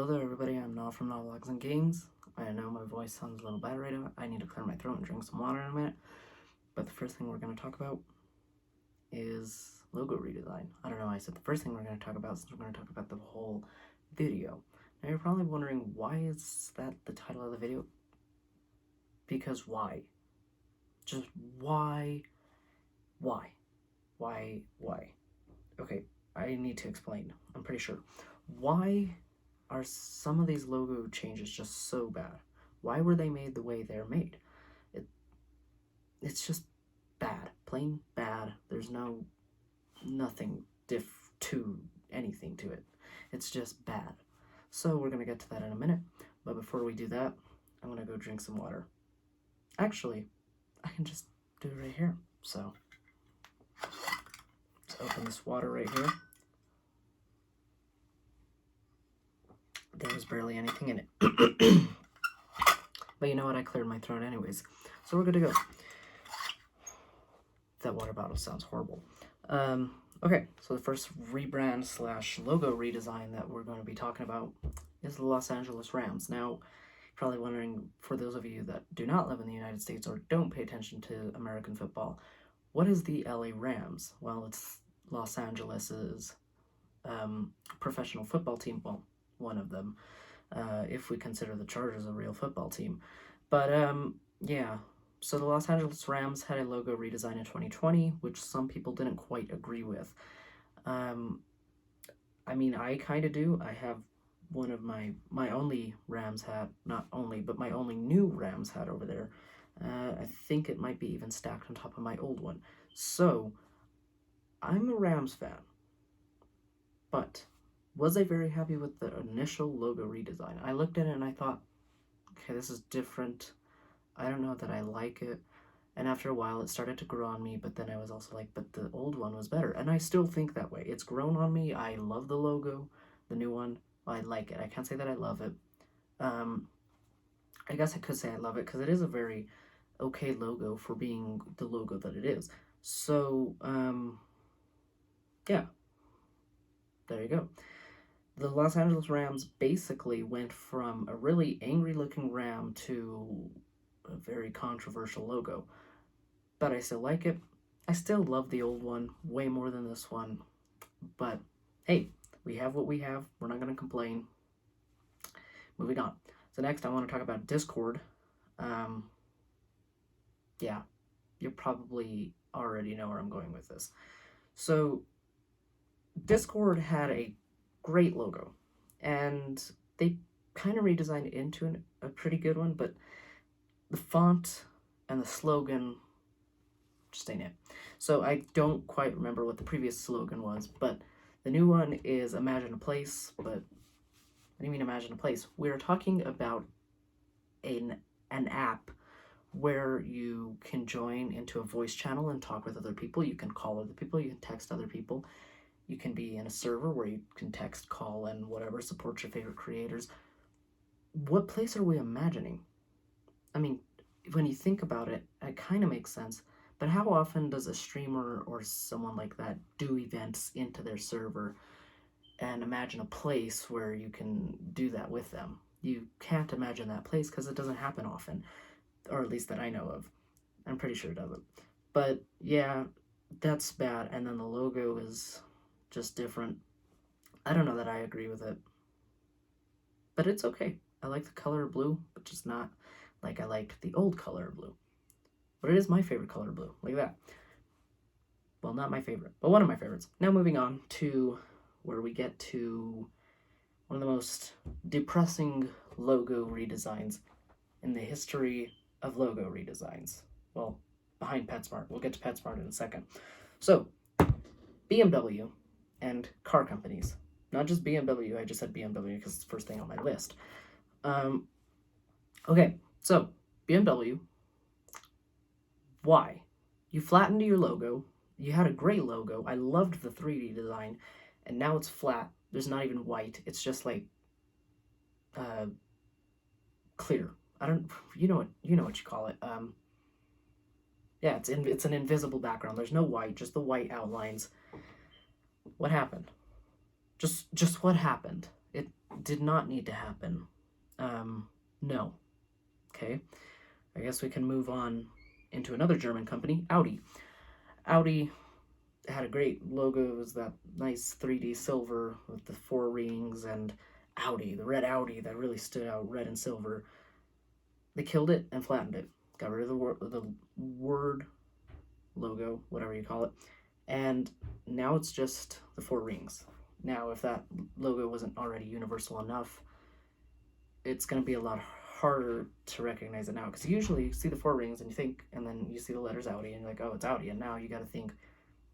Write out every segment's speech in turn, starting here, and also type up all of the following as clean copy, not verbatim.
Hello there everybody, I'm Noah from Noah Vlogs and Games. I know my voice sounds a little bad right now. I need to clear my throat and drink some water in a minute. But the first thing we're going to talk about is logo redesign. I don't know why I said the first thing we're going to talk about, since we're going to talk about the whole video. Now you're probably wondering, why is that the title of the video? Because why? Just why? Why? Why? Okay, I need to explain. I'm pretty sure. Why are some of these logo changes just so bad? Why were they made the way they're made? It's just bad. Plain bad. There's nothing to anything to it. It's just bad. So we're going to get to that in a minute. But before we do that, I'm going to go drink some water. Actually, I can just do it right here. So let's open this water right here. There was barely anything in it. But you know what? I cleared my throat anyways. So we're good to go. That water bottle sounds horrible. Okay, so the first rebrand / logo redesign that we're going to be talking about is the Los Angeles Rams. Now, you're probably wondering, for those of you that do not live in the United States or don't pay attention to American football, what is the LA Rams? Well, it's Los Angeles's professional football team. Well, one of them, if we consider the Chargers a real football team. But yeah, so the Los Angeles Rams had a logo redesign in 2020, which some people didn't quite agree with. I mean, I kind of do. I have one of my only Rams hat, not only, but my only new Rams hat over there. I think it might be even stacked on top of my old one. So, I'm a Rams fan. But was I very happy with the initial logo redesign? I looked at it and I thought, okay, this is different. I don't know that I like it. And after a while, it started to grow on me, but then I was also like, but the old one was better. And I still think that way. It's grown on me. I love the logo, the new one. I like it. I can't say that I love it. I guess I could say I love it because it is a very okay logo for being the logo that it is. So, yeah. There you go. The Los Angeles Rams basically went from a really angry-looking ram to a very controversial logo. But I still like it. I still love the old one way more than this one. But, hey, we have what we have. We're not going to complain. Moving on. So next, I want to talk about Discord. Yeah, you probably already know where I'm going with this. So, Discord had a great logo, and they kind of redesigned it into a pretty good one, but the font and the slogan just ain't it. So I don't quite remember what the previous slogan was, but the new one is Imagine a Place. But what do you mean Imagine a Place? We're talking about an app where you can join into a voice channel and talk with other people. You can call other people, you can text other people. You can be in a server where you can text, call, and whatever, support your favorite creators. What place are we imagining? I mean, when you think about it, it kind of makes sense. But how often does a streamer or someone like that do events into their server and imagine a place where you can do that with them? You can't imagine that place because it doesn't happen often, or at least that I know of. I'm pretty sure it doesn't. But yeah, that's bad. And then the logo is just different. I don't know that I agree with it, but it's okay. I like the color blue, but just not like I liked the old color blue. But it is my favorite color blue, like that. Well, not my favorite, but one of my favorites. Now moving on to where we get to one of the most depressing logo redesigns in the history of logo redesigns. Well, behind PetSmart. We'll get to PetSmart in a second. So, BMW and car companies. Not just BMW, I just said BMW because it's the first thing on my list. Okay, so BMW, why? You flattened your logo. You had a great logo. I loved the 3D design, and now it's flat. There's not even white. It's just like clear. I don't. You know what you call it. Yeah, it's an invisible background. There's no white, just the white outlines. What happened? Just what happened? did not need to happen. No. Okay. I guess we can move on into another German company, Audi. Audi had a great logo. It was that nice 3D silver with the four rings and Audi, the red Audi that really stood out, red and silver. They killed it and flattened it. Got rid of the word logo, whatever you call it, and now it's just the four rings. Now, if that logo wasn't already universal enough, it's going to be a lot harder to recognize it now, because usually you see the four rings and you think, and then you see the letters Audi and you're like, oh, it's Audi, and now you got to think,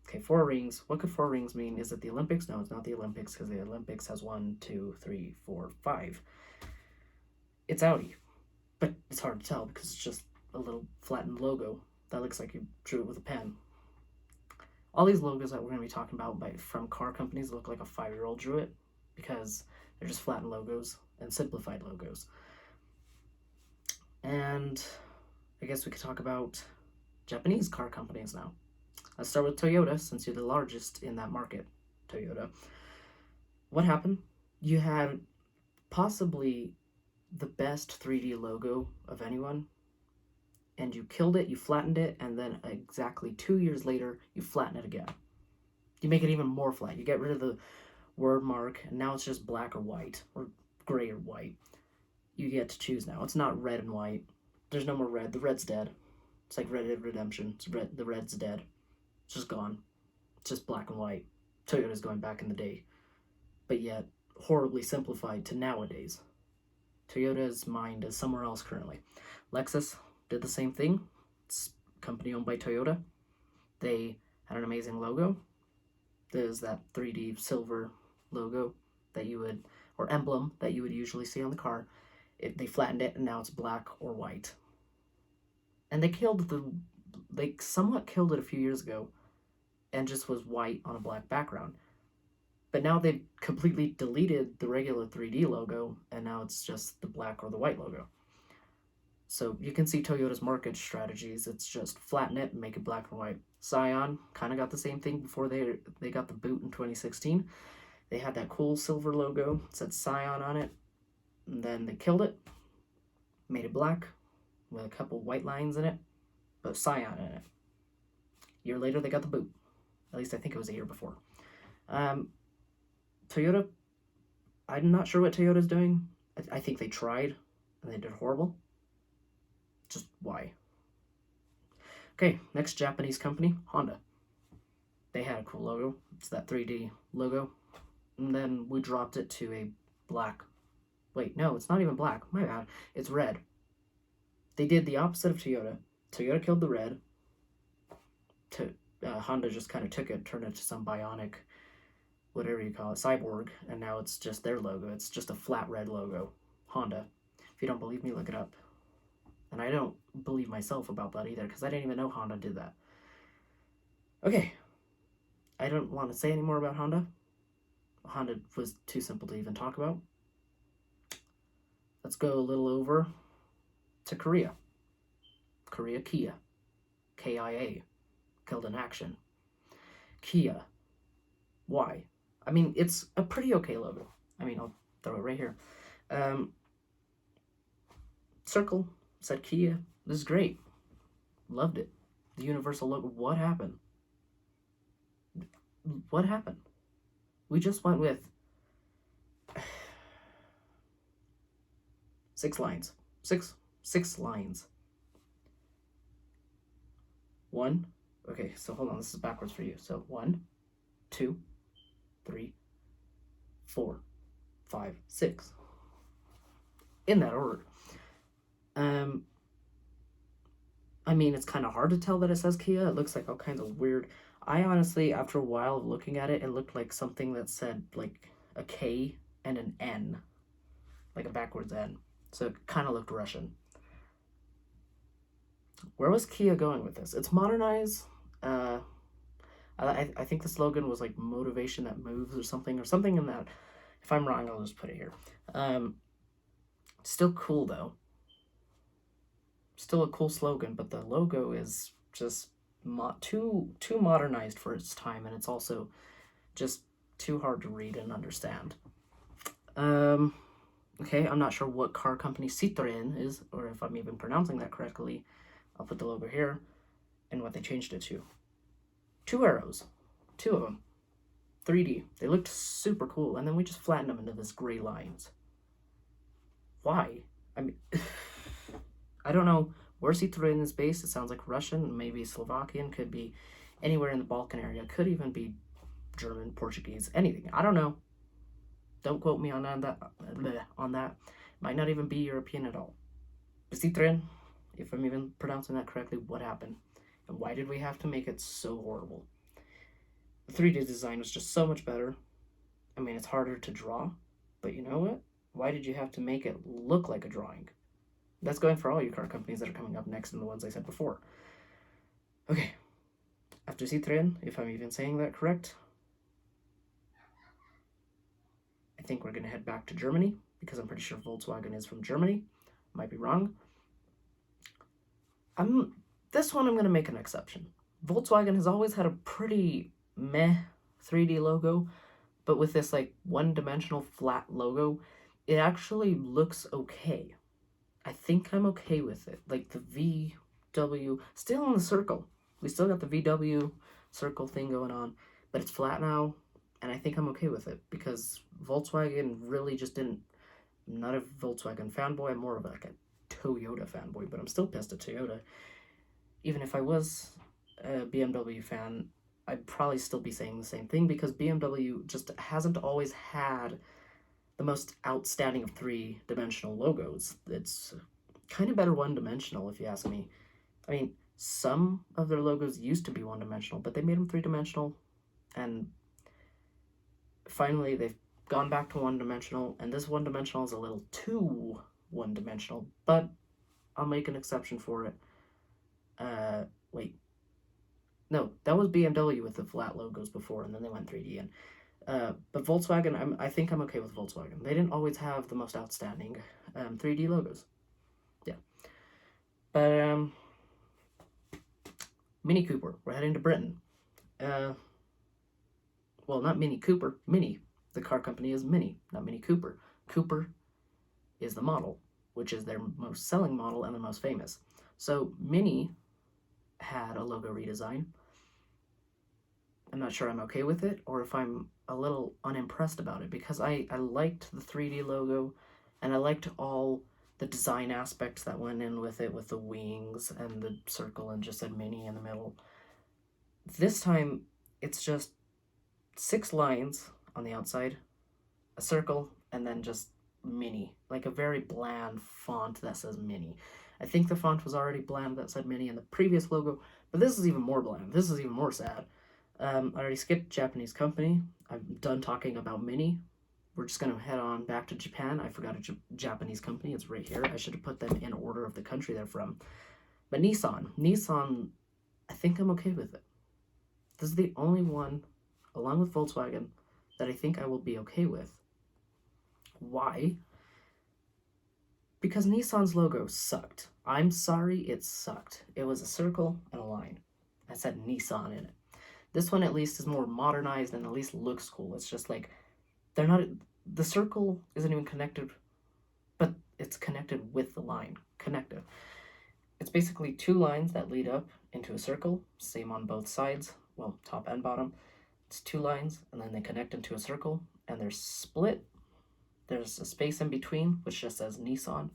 okay, four rings, what could four rings mean? Is it the Olympics? No, it's not the Olympics, because the Olympics has 1, 2, 3, 4, 5. It's Audi, but it's hard to tell because it's just a little flattened logo that looks like you drew it with a pen. All these logos that we're going to be talking about from car companies look like a 5-year-old drew it, because they're just flattened logos and simplified logos. And I guess we could talk about Japanese car companies now. Let's start with Toyota, since you're the largest in that market, Toyota. What happened? You had possibly the best 3D logo of anyone, and you killed it, you flattened it, and then exactly 2 years later, you flatten it again. You make it even more flat. You get rid of the word mark, and now it's just black or white, or gray or white. You get to choose now. It's not red and white. There's no more red. The red's dead. It's like Red Dead Redemption. The red's dead. It's just gone. It's just black and white. Toyota's going back in the day, but yet horribly simplified to nowadays. Toyota's mind is somewhere else currently. Lexus did the same thing. It's a company owned by Toyota. They had an amazing logo. There's that 3D silver logo that you would, or emblem that you would usually see on the car. They flattened it, and now it's black or white. And they somewhat killed it a few years ago, and just was white on a black background. But now they've completely deleted the regular 3D logo, and now it's just the black or the white logo. So you can see Toyota's market strategies. It's just flatten it and make it black and white. Scion kind of got the same thing before they got the boot in 2016. They had that cool silver logo, it said Scion on it, and then they killed it, made it black with a couple white lines in it, but Scion in it. A year later, they got the boot. At least I think it was a year before. Toyota, I'm not sure what Toyota's doing. I think they tried, and they did horrible. Just why? Okay, next Japanese company, Honda. They had a cool logo. It's that 3D logo. And then we dropped it to a black. Wait, no, it's not even black. My bad. It's red. They did the opposite of Toyota. Toyota killed the red. Honda just kind of took it, turned it to some bionic, whatever you call it, cyborg, and now it's just their logo. It's just a flat red logo. Honda. If you don't believe me, look it up. And I don't believe myself about that either, because I didn't even know Honda did that. Okay. I don't want to say any more about Honda. Honda was too simple to even talk about. Let's go a little over to Korea. Kia. KIA. Killed in action. Kia. Why? I mean, it's a pretty okay logo. I mean, I'll throw it right here. Circle said Kia. This is great. Loved it. The universal logo. What happened? What happened? We just went with 6 lines. Six lines. 1. Okay, so hold on. This is backwards for you. So 1, 2, 3, 4, 5, 6. In that order. I mean, it's kind of hard to tell that it says Kia. It looks like all kinds of weird. I honestly, after a while of looking at it, it looked like something that said like a K and an N, like a backwards N. So it kind of looked Russian. Where was Kia going with this? It's modernize. I think the slogan was like motivation that moves or something in that. If I'm wrong, I'll just put it here. Still cool though. Still a cool slogan, but the logo is just too modernized for its time, and it's also just too hard to read and understand. Okay, I'm not sure what car company Citroën is, or if I'm even pronouncing that correctly. I'll put the logo here, and what they changed it to. 2 arrows. 2 of them. 3D. They looked super cool, and then we just flattened them into this gray lines. Why? I mean, I don't know where Citroën is based. It sounds like Russian, maybe Slovakian, could be anywhere in the Balkan area, could even be German, Portuguese, anything. I don't know. Don't quote me on that. Might not even be European at all. But Citroën, if I'm even pronouncing that correctly, what happened? And why did we have to make it so horrible? The 3D design was just so much better. I mean, it's harder to draw, but you know what? Why did you have to make it look like a drawing? That's going for all you car companies that are coming up next and the ones I said before. Okay, after Citroën, if I'm even saying that correct, I think we're going to head back to Germany, because I'm pretty sure Volkswagen is from Germany. Might be wrong. This one I'm going to make an exception. Volkswagen has always had a pretty meh 3D logo, but with this like one-dimensional flat logo, it actually looks okay. I think I'm okay with it. Like the VW, still in the circle. We still got the VW circle thing going on, but it's flat now, and I think I'm okay with it, because Volkswagen really just didn't. I'm not a Volkswagen fanboy, I'm more of like a Toyota fanboy, but I'm still pissed at Toyota. Even if I was a BMW fan, I'd probably still be saying the same thing, because BMW just hasn't always had the most outstanding of 3-dimensional logos. It's kind of better one-dimensional, if you ask me. I mean, some of their logos used to be one-dimensional, but they made them 3-dimensional, and finally they've gone back to one-dimensional, and this one-dimensional is a little too one-dimensional, but I'll make an exception for it. Wait. No, that was BMW with the flat logos before, and then they went 3D in. But Volkswagen, I think I'm okay with Volkswagen. They didn't always have the most outstanding 3D logos. Yeah. But, Mini Cooper. We're heading to Britain. Well, not Mini Cooper. Mini. The car company is Mini, not Mini Cooper. Cooper is the model, which is their most selling model and the most famous. So Mini had a logo redesign. I'm not sure I'm okay with it, or if I'm a little unimpressed about it, because I liked the 3D logo, and I liked all the design aspects that went in with it, with the wings and the circle and just said Mini in the middle. This time, it's just 6 lines on the outside, a circle, and then just Mini, like a very bland font that says Mini. I think the font was already bland that said Mini in the previous logo, but this is even more bland. This is even more sad. I already skipped Japanese company. I'm done talking about Mini. We're just going to head on back to Japan. I forgot a Japanese company. It's right here. I should have put them in order of the country they're from. But Nissan, I think I'm okay with it. This is the only one, along with Volkswagen, that I think I will be okay with. Why? Because Nissan's logo sucked. I'm sorry, it sucked. It was a circle and a line. I said Nissan in it. This one at least is more modernized and at least looks cool. It's just like, the circle isn't even connected, but it's connected with the line. Connected. It's basically 2 lines that lead up into a circle, same on both sides, well, top and bottom. It's 2 lines, and then they connect into a circle, and they're split. There's a space in between, which just says Nissan.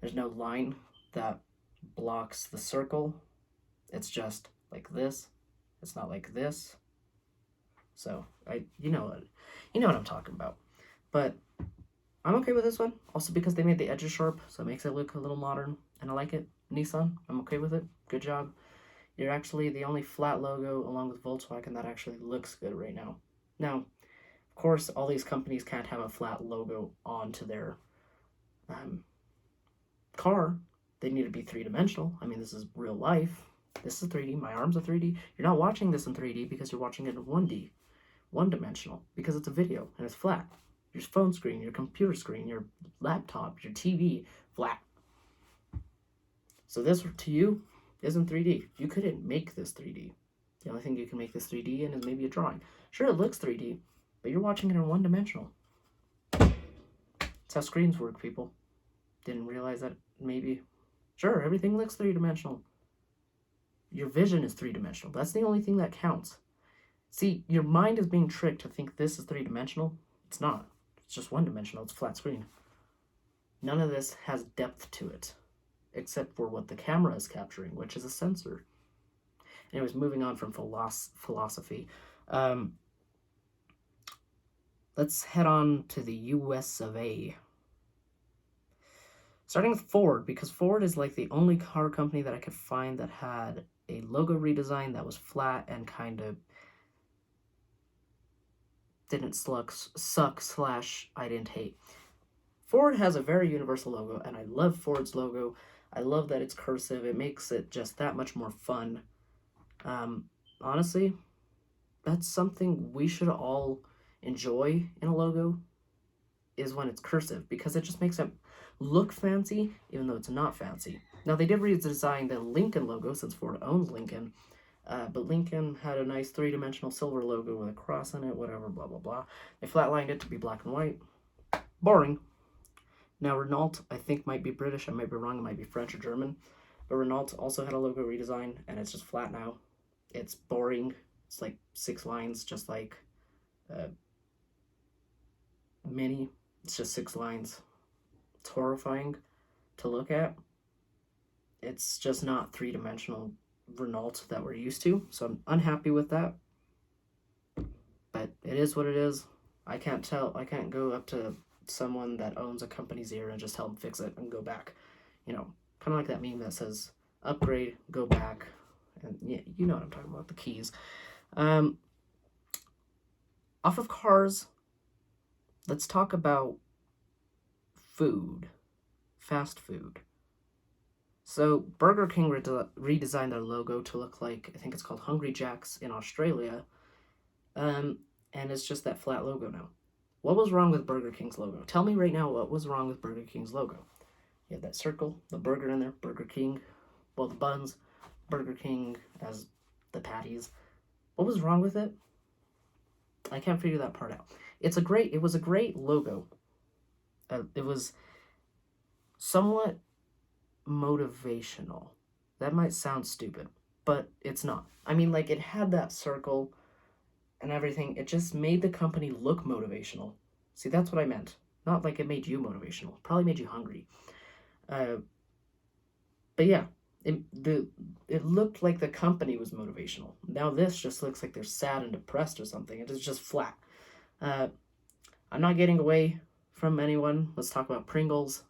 There's no line that blocks the circle. It's just like this. It's not like this. So, you know what I'm talking about. But I'm okay with this one. Also because they made the edges sharp, so it makes it look a little modern, and I like it. Nissan, I'm okay with it. Good job. You're actually the only flat logo, along with Volkswagen, that actually looks good right now. Now, of course, all these companies can't have a flat logo onto their car. They need to be 3-dimensional. I mean, this is real life. This is 3D. My arms are 3D. You're not watching this in 3D because you're watching it in 1D. One-dimensional. Because it's a video and it's flat. Your phone screen, your computer screen, your laptop, your TV, flat. So this, to you, isn't 3D. You couldn't make this 3D. The only thing you can make this 3D in is maybe a drawing. Sure, it looks 3D, but you're watching it in 1-dimensional. It's how screens work, people. Didn't realize that maybe. Sure, everything looks three-dimensional. Your vision is three-dimensional. That's the only thing that counts. See, your mind is being tricked to think this is three-dimensional. It's not. It's just one-dimensional. It's a flat screen. None of this has depth to it, except for what the camera is capturing, which is a sensor. Anyways, moving on from philosophy. Let's head on to the US of A. Starting with Ford, because Ford is like the only car company that I could find that had a logo redesign that was flat and kind of didn't suck / I didn't hate. Ford has a very universal logo, and I love Ford's logo. I love that it's cursive. It makes it just that much more fun. Honestly, that's something we should all enjoy in a logo, is when it's cursive, because it just makes it look fancy, even though it's not fancy. Now, they did redesign the Lincoln logo, since Ford owns Lincoln, but Lincoln had a nice three-dimensional silver logo with a cross in it, whatever, blah, blah, blah. They flatlined it to be black and white. Boring. Now, Renault, I think, might be British. I might be wrong. It might be French or German. But Renault also had a logo redesign, and it's just flat now. It's boring. It's like 6 lines, just like Mini. It's just 6 lines. It's horrifying to look at. It's just not three-dimensional Renault that we're used to, so I'm unhappy with that. But it is what it is. I can't go up to someone that owns a company's ear and just tell them fix it and go back. You know, kind of like that meme that says, upgrade, go back. And yeah, you know what I'm talking about, the keys. Off of cars, let's talk about food. Fast food. So Burger King redesigned their logo to look like, I think it's called Hungry Jack's in Australia. And it's just that flat logo now. What was wrong with Burger King's logo? Tell me right now what was wrong with Burger King's logo. You have that circle, the burger in there, Burger King. Well, the buns, Burger King as the patties. What was wrong with it? I can't figure that part out. It was a great logo. It was somewhat motivational. That might sound stupid, but it's not. I mean, like, it had that circle and everything. It just made the company look motivational. See, that's what I meant. Not like it made you motivational. It probably made you hungry. But yeah, it looked like the company was motivational. Now this just looks like they're sad and depressed or something. It is just flat. I'm not getting away from anyone. Let's talk about Pringles.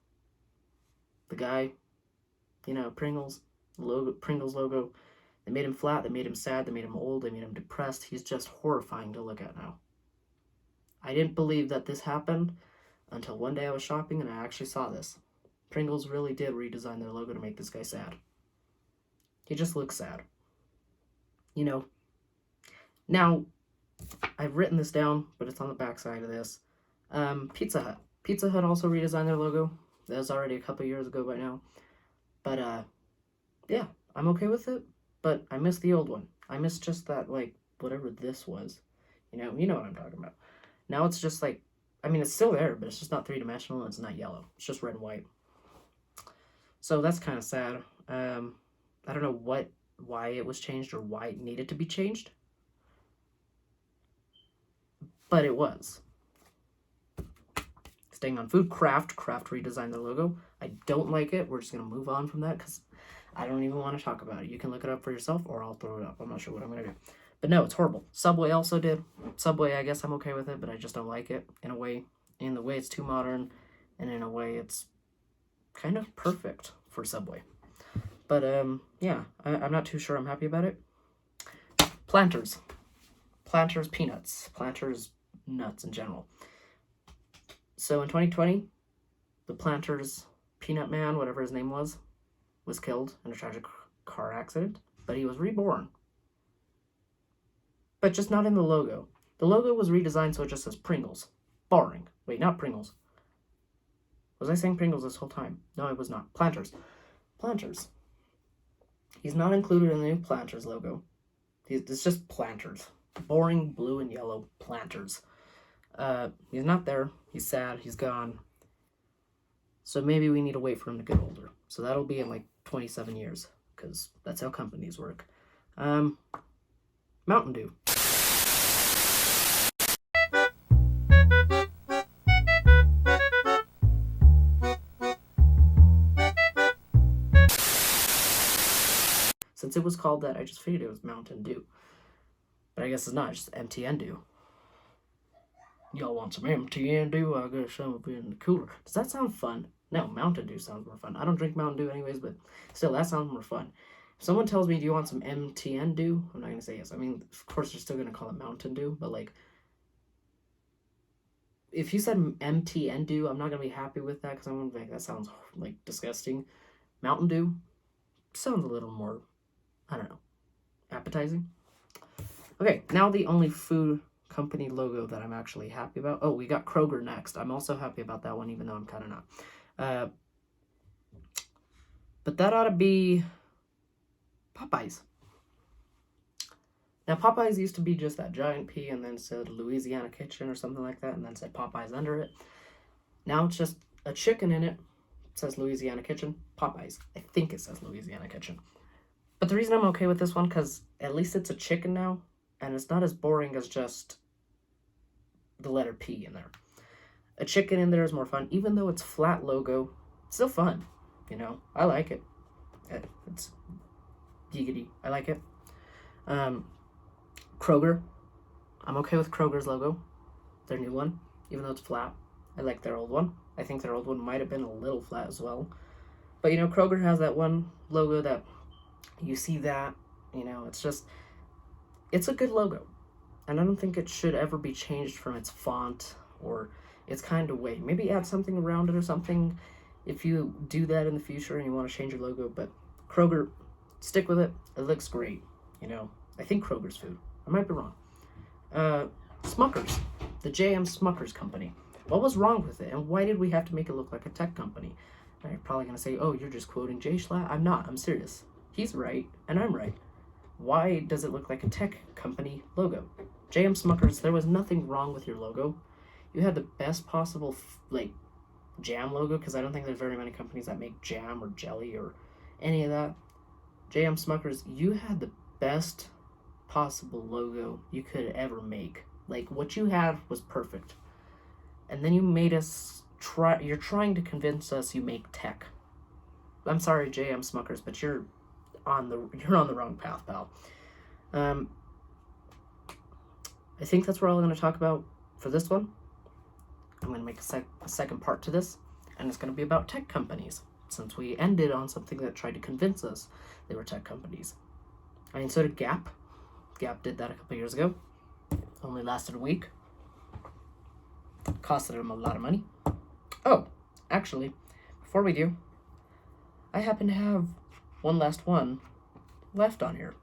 The guy, Pringles logo. They made him flat, they made him sad, they made him old, they made him depressed. He's just horrifying to look at now. I didn't believe that this happened until one day I was shopping and I actually saw this. Pringles really did redesign their logo to make this guy sad. He just looks sad. Now, I've written this down, but it's on the back side of this. Pizza Hut. Pizza Hut also redesigned their logo. That was already a couple years ago by now. But, yeah, I'm okay with it. But I miss the old one. I miss just that, like, whatever this was. You know what I'm talking about. Now it's just like, I mean, it's still there, but it's just not three-dimensional and it's not yellow. It's just red and white. So that's kind of sad. I don't know why it was changed or why it needed to be changed. But it was. Staying on food, Kraft redesigned their logo. I don't like it. We're just going to move on from that because I don't even want to talk about it. You can look it up for yourself or I'll throw it up. I'm not sure what I'm going to do. But no, it's horrible. Subway also did. Subway, I guess I'm okay with it, but I just don't like it in the way it's too modern, and in a way it's kind of perfect for Subway. But, yeah, I'm not too sure I'm happy about it. Planters. Planters peanuts. Planters nuts in general. So in 2020, the Planters peanut man, whatever his name was killed in a tragic car accident, but he was reborn. But just not in the logo. The logo was redesigned so it just says Pringles. Boring. Wait, not Pringles. Was I saying Pringles this whole time? No, I was not. Planters. Planters. He's not included in the new Planters logo. It's just Planters. Boring blue and yellow Planters. He's not there. He's sad. He's gone. So maybe we need to wait for him to get older. So that'll be in like 27 years, because that's how companies work. Mountain Dew. Since it was called that, I just figured it was Mountain Dew. But I guess it's not, it's just MTN Dew. Y'all want some MTN Dew? I got some up in the cooler. Does that sound fun? No, Mountain Dew sounds more fun. I don't drink Mountain Dew anyways, but still, that sounds more fun. If someone tells me, do you want some MTN Dew? I'm not going to say yes. I mean, of course, they're still going to call it Mountain Dew, but like, if you said MTN Dew, I'm not going to be happy with that, because I'm going to be like, that sounds like disgusting. Mountain Dew sounds a little more, I don't know, appetizing. Okay, now the only food company logo that I'm actually happy about. Oh, we got Kroger next. I'm also happy about that one, even though I'm kind of not. But that ought to be Popeyes. Now, Popeyes used to be just that giant P and then said Louisiana Kitchen or something like that, and then said Popeyes under it. Now it's just a chicken in it. It says Louisiana Kitchen, Popeyes. I think it says Louisiana Kitchen. But the reason I'm okay with this one, because at least it's a chicken now, and it's not as boring as just the letter P in there. A chicken in there is more fun, even though it's flat logo. It's still fun, you know. I like it. It's giggity. I like it. Kroger. I'm okay with Kroger's logo. Their new one, even though it's flat. I like their old one. I think their old one might have been a little flat as well. But, you know, Kroger has that one logo that you see that, you know, it's a good logo. And I don't think it should ever be changed from its font or its kind of way. Maybe add something around it or something if you do that in the future and you want to change your logo. But Kroger, stick with it. It looks great, you know. I think Kroger's food. I might be wrong. Smuckers, the JM Smuckers company. What was wrong with it? And why did we have to make it look like a tech company? And you're probably going to say, oh, you're just quoting Jay Schlatt. I'm not. I'm serious. He's right, and I'm right. Why does it look like a tech company logo? JM Smuckers, there was nothing wrong with your logo. You had the best possible, jam logo, because I don't think there's very many companies that make jam or jelly or any of that. JM Smuckers, you had the best possible logo you could ever make. Like, what you had was perfect. And then you made us you're trying to convince us you make tech. I'm sorry, JM Smuckers, but you're on the wrong path, pal. I think that's what I'm going to talk about for this one. I'm going to make a second part to this, and it's going to be about tech companies, since we ended on something that tried to convince us they were tech companies. I mean, so did Gap. Gap did that a couple years ago. Only lasted a week. Costed them a lot of money. Oh, actually, before we do, I happen to have one last one left on here.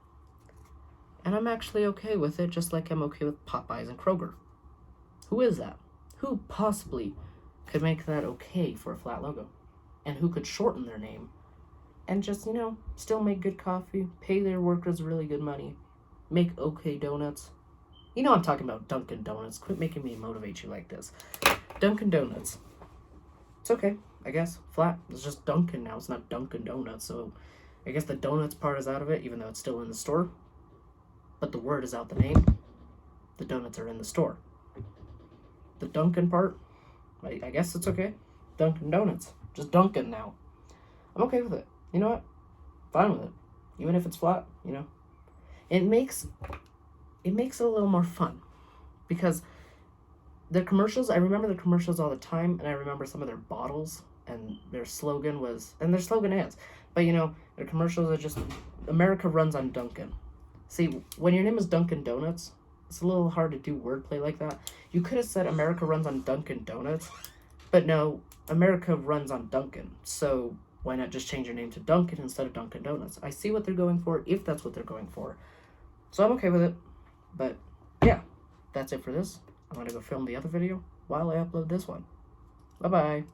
And I'm actually okay with it, just like I'm okay with Popeyes and Kroger. Who is that? Who possibly could make that okay for a flat logo? And who could shorten their name and just, you know, still make good coffee, pay their workers really good money, make okay donuts? You know I'm talking about Dunkin' Donuts. Quit making me motivate you like this. Dunkin' Donuts. It's okay, I guess. Flat. It's just Dunkin' now. It's not Dunkin' Donuts, so I guess the donuts part is out of it, even though it's still in the store. But the word is out the name. The donuts are in the store. The Dunkin' part, I guess it's okay. Dunkin' Donuts. Just Dunkin' now. I'm okay with it. You know what? Fine with it. Even if it's flat, you know. It makes it a little more fun. Because their commercials, I remember the commercials all the time, and I remember some of their bottles, and their slogan ads. But, you know, their commercials are just, America runs on Dunkin'. See, when your name is Dunkin' Donuts, it's a little hard to do wordplay like that. You could have said America runs on Dunkin' Donuts, but no, America runs on Dunkin'. So why not just change your name to Dunkin' instead of Dunkin' Donuts? I see what they're going for, if that's what they're going for. So I'm okay with it. But yeah, that's it for this. I'm going to go film the other video while I upload this one. Bye-bye.